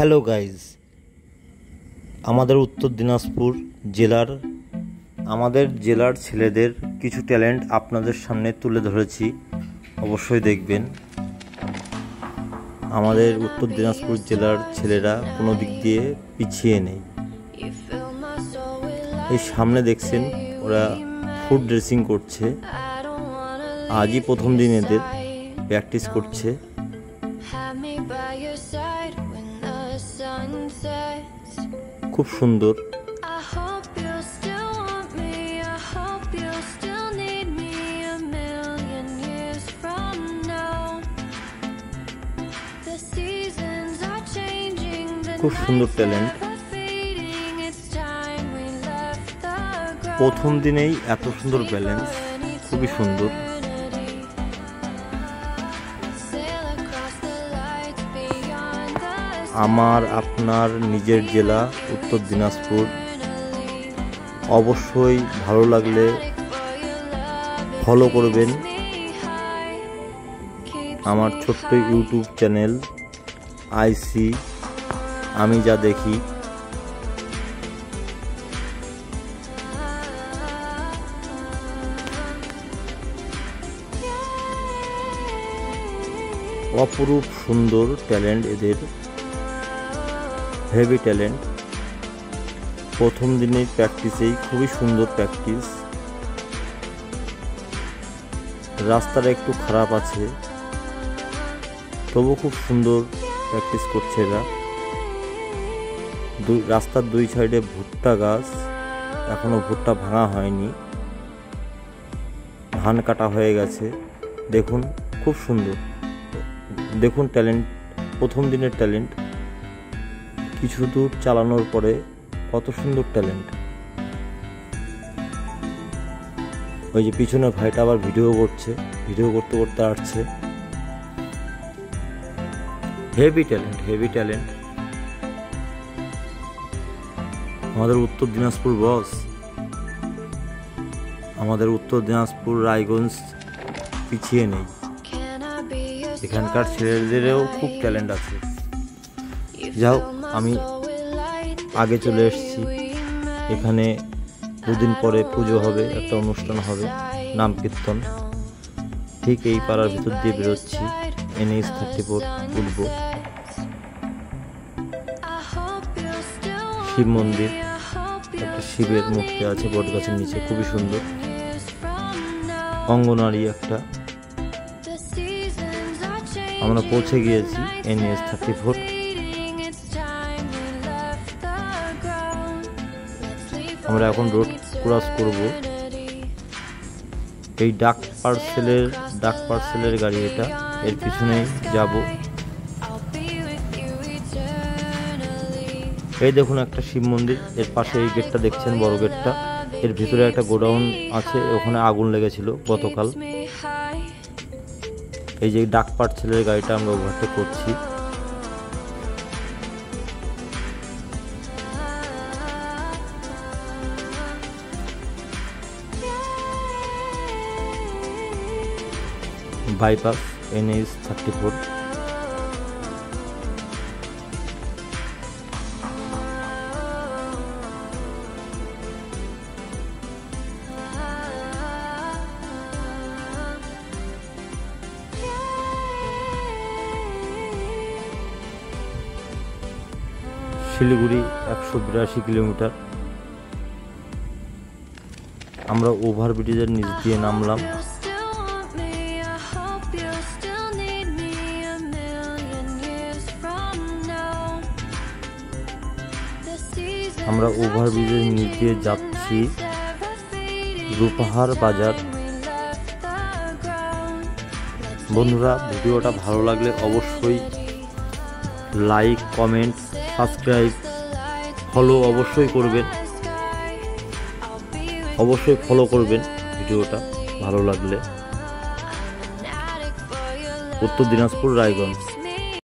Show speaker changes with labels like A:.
A: Hello guys, আমাদের উত্তর দিনাজপুর জেলার ছেলেদের কিছু ট্যালেন্ট আপনাদের সামনে তুলে ধরেছি। অবশ্যই দেখবেন। আমাদের উত্তর দিনাজপুর জেলার ছেলেরা কোনো দিক দিয়ে পিছিয়ে নেই। এই সামনে দেখছেন ওরা ফুট ড্রেসিং করছে। আজই প্রথম দিন এদের প্র্যাকটিস করছে। খুব সুন্দর। খুব সুন্দর ট্যালেন্ট। প্রথম দিনেই এত সুন্দর ব্যালেন্স, খুবই সুন্দর। আমার আপনার নিজের জেলা উত্তর দিনাজপুর। অবশ্যই ভালো লাগলে ফলো করবেন আমার ছোট্ট ইউটিউব চ্যানেল আইসি আমি যা দেখি। অপরূপ সুন্দর ট্যালেন্ট এদের, হেভি ট্যালেন্ট। প্রথম দিনের প্র্যাকটিসেই খুবই সুন্দর প্র্যাকটিস। রাস্তাটা একটু খারাপ আছে, তবু খুব সুন্দর প্র্যাকটিস করছে এরা। রাস্তার দুই সাইডে ভুট্টা গাছ, এখনো ভুট্টা ভাঙা হয়নি, ধান কাটা হয়ে গেছে। দেখুন খুব সুন্দর, দেখুন ট্যালেন্ট, প্রথম দিনের ট্যালেন্ট। কিছু দূর চালানোর পরে কত সুন্দর ট্যালেন্ট। ওই যে পিছনে ভাইটা আবার ভিডিও করছে, ভিডিও করতে করতে আসছে। Heavy talent, heavy talent. আমাদের উত্তর দিনাজপুর বস, আমাদের উত্তর দিনাজপুর রায়গঞ্জ পিছিয়ে নেই। এখানকার ছেলেদেরও খুব ট্যালেন্ট আছে। যাও, আমি আগে চলে এসেছি। এখানে দুদিন পরে পুজো হবে, একটা অনুষ্ঠান হবে, নাম কীর্তন। ঠিক এই পাড়ার ভিতর দিয়ে বেরোচ্ছি। NH 34 উঠবো। শিব মন্দির, একটা শিবের মূর্তি আছে বট গাছের নিচে, খুবই সুন্দর। অঙ্গনারী একটা। আমরা পৌঁছে গিয়েছি NH 34। আমরা এখন রোড ক্রস করব। এই ডাক পার্সেলের গাড়ি এটা, এর পিছনে যাব। এই দেখুন একটা শিব মন্দির, এর পাশে এই গেটটা দেখছেন, বড় গেটটা। এর ভিতরে একটা গোডাউন আছে, ওখানে আগুন লেগেছিল গতকাল। এই যে ডাক পার্সেলের গাড়িটা আমরা ওভারটেক করছি। Bypass NH 34। শিলিগুড়ি 182 কিলোমিটার। আমরা ওভারব্রিজের নিচ দিয়ে নামলাম। আমরা ওভারব্রিজের নিচ দিয়ে যাচ্ছি রূপাহার বাজার। বন্ধুরা, ভিডিওটা ভালো লাগলে অবশ্যই লাইক, কমেন্ট, সাবস্ক্রাইব, ফলো অবশ্যই করবেন। অবশ্যই ফলো করবেন ভিডিওটা ভালো লাগলে। উত্তর দিনাজপুর রায়গঞ্জ।